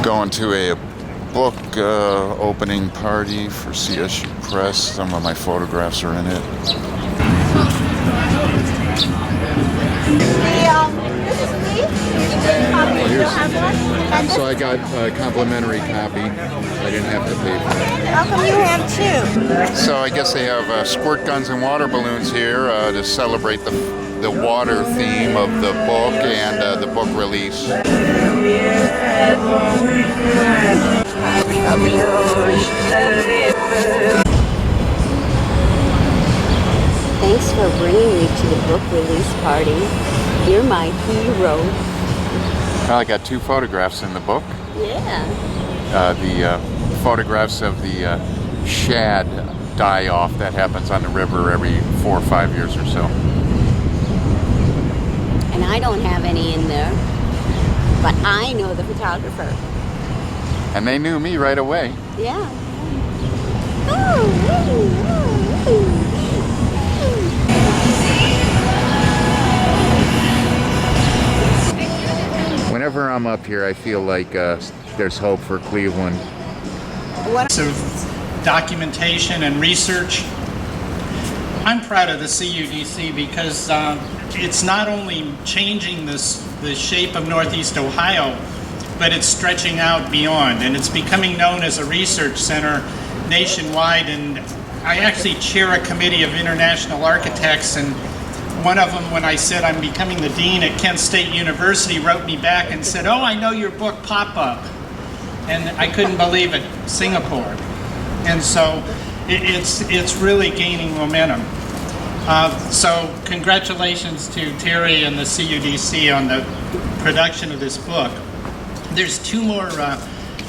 Going to a book opening party for CSU Press. Some of my photographs are in it. So I got a complimentary copy. I didn't have to pay for it. How come you have two? So I guess they have squirt guns and water balloons here to celebrate the water theme of the book and the book release. Thanks for bringing me to the book release party. You're my hero. Well, I got two photographs in the book. Yeah. The photographs of the shad die-off that happens on the river every 4 or 5 years or so. And I don't have any in there, but I know the photographer. And they knew me right away. Yeah. Whenever I'm up here, I feel like there's hope for Cleveland. Of documentation and research. I'm proud of the CUDC because it's not only changing the shape of Northeast Ohio, but it's stretching out beyond, and it's becoming known as a research center nationwide. And I actually chair a committee of international architects, and one of them, when I said I'm becoming the dean at Kent State University, wrote me back and said, "Oh, I know your book Pop-Up." And I couldn't believe it, Singapore. And so it's really gaining momentum. So congratulations to Terry and the CUDC on the production of this book. There's two more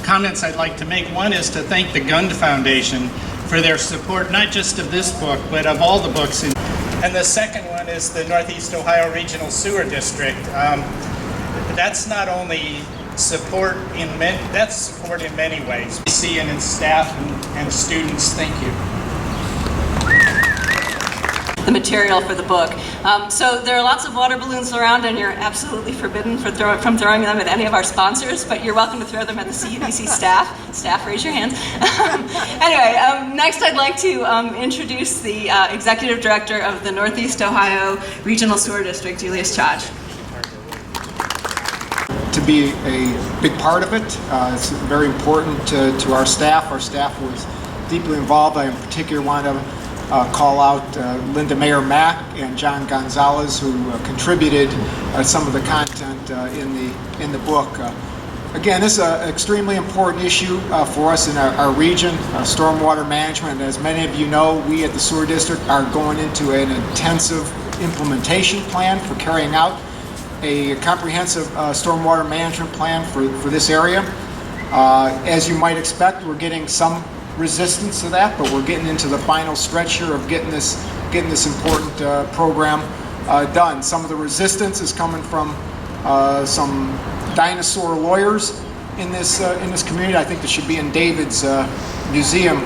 comments I'd like to make. One is to thank the Gund Foundation for their support, not just of this book, but of all the books. And the second one is the Northeast Ohio Regional Sewer District. That's not only support that's support in many ways. CUDC and its staff and students, thank you. The material for the book. So there are lots of water balloons around, and you're absolutely forbidden from throwing them at any of our sponsors, but you're welcome to throw them at the CUDC staff. Staff, raise your hands. Anyway, next I'd like to introduce the Executive Director of the Northeast Ohio Regional Sewer District, Julius Chodge. To be a big part of it. It's very important to our staff. Our staff was deeply involved. I in particular want to call out Linda Mayer-Mack and John Gonzalez, who contributed some of the content in the book. Again, this is an extremely important issue for us in our region, stormwater management. As many of you know, we at the Sewer District are going into an intensive implementation plan for carrying out a comprehensive stormwater management plan for this area. As you might expect, we're getting some resistance to that, but we're getting into the final stretch here of getting this important program done. Some of the resistance is coming from some dinosaur lawyers in this community. I think they should be in David's museum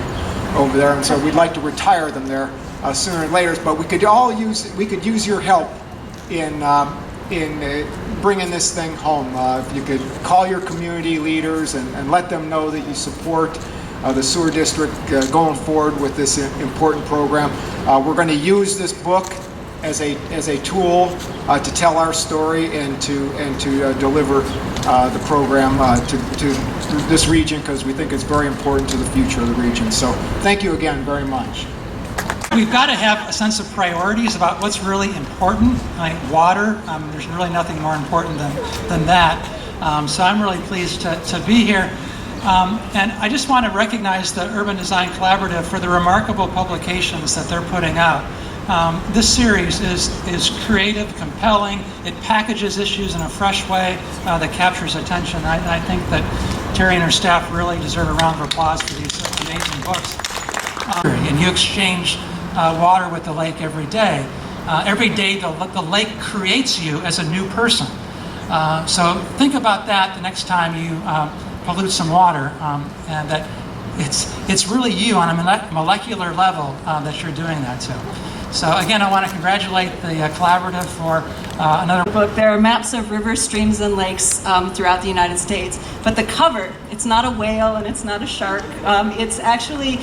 over there, and so we'd like to retire them there sooner or later. But we could use your help in bringing this thing home. If you could call your community leaders and let them know that you support the sewer district going forward with this important program. We're going to use this book as a tool to tell our story and to deliver the program to this region, because we think it's very important to the future of the region. So thank you again very much. We've got to have a sense of priorities about what's really important. Like water, there's really nothing more important than that. So I'm really pleased to be here. And I just want to recognize the Urban Design Collaborative for the remarkable publications that they're putting out. This series is creative, compelling. It packages issues in a fresh way that captures attention. I think that Terry and her staff really deserve a round of applause for these amazing books. And you exchange water with the lake every day. Every day the lake creates you as a new person. So think about that the next time you pollute some water, and that it's really you on a molecular level that you're doing that to. So again, I want to congratulate the collaborative for another book. There are maps of rivers, streams, and lakes throughout the United States. But the cover, it's not a whale and it's not a shark. It's actually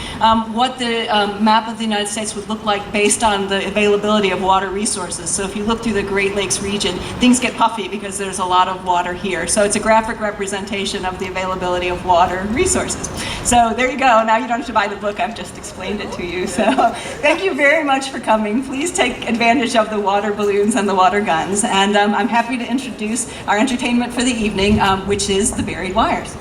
what the map of the United States would look like based on the availability of water resources. So if you look through the Great Lakes region, things get puffy because there's a lot of water here. So it's a graphic representation of the availability of water resources. So there you go. Now you don't have to buy the book. I've just explained it to you. So thank you very much for coming. Please take advantage of the water balloons and the water guns. And I'm happy to introduce our entertainment for the evening, which is the Buried Wires.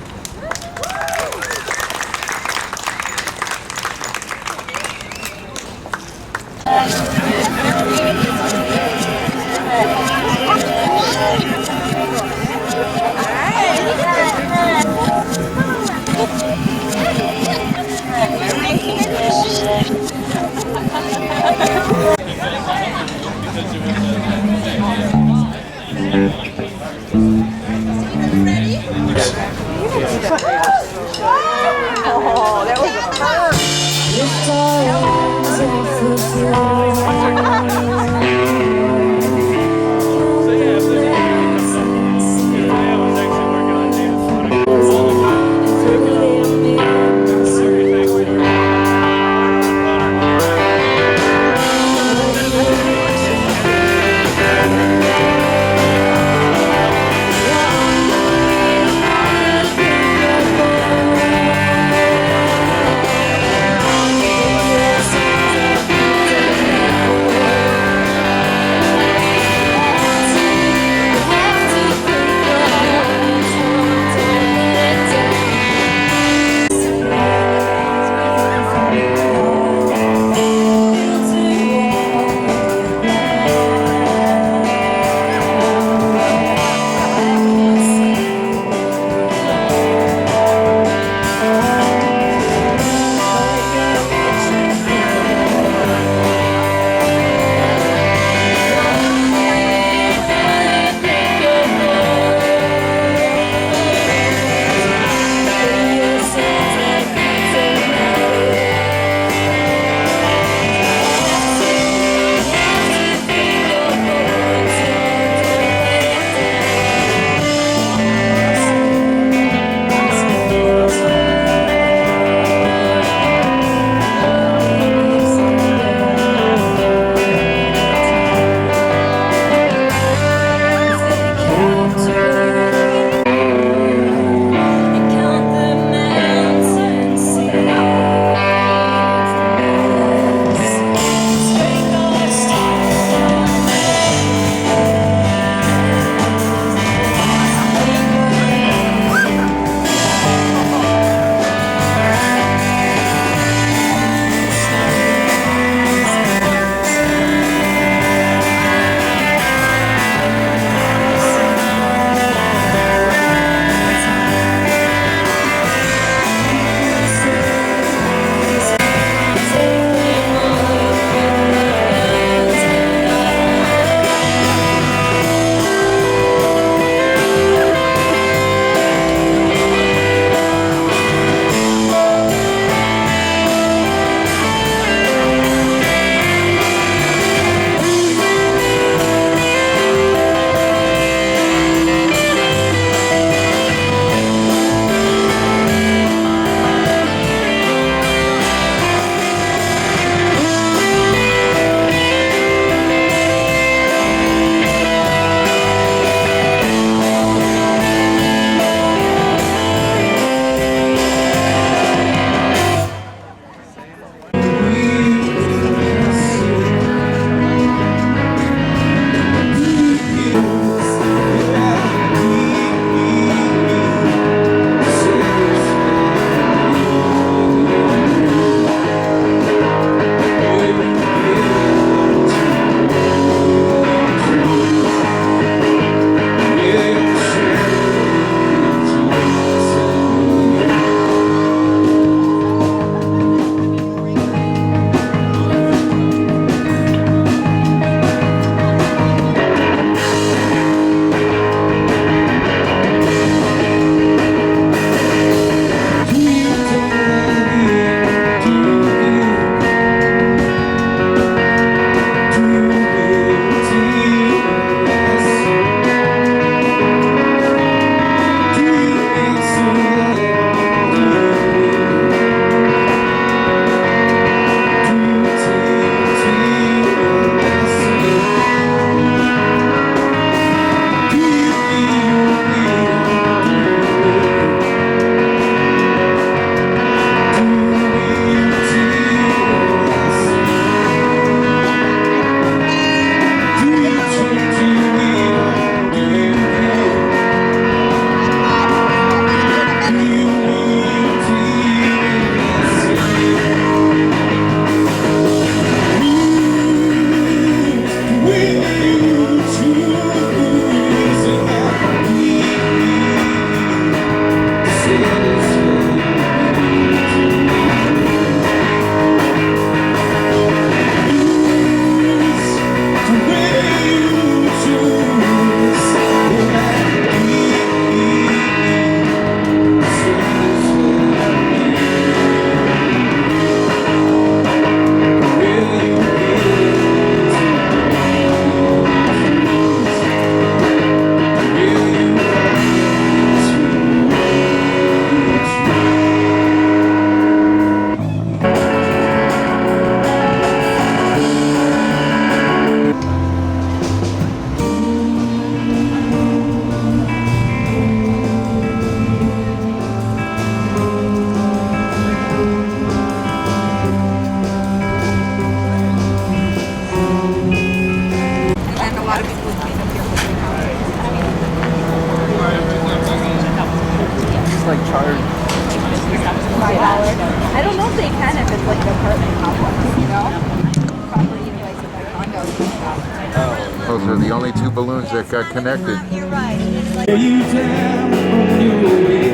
those are the only two balloons that got connected. You're right. It's like You down on your way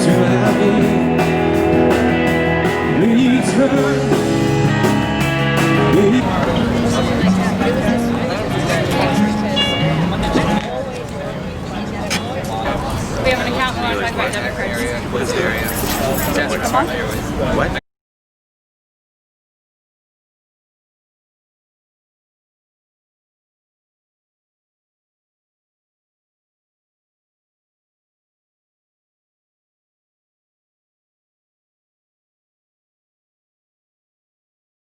to my home. Will you turn? Will you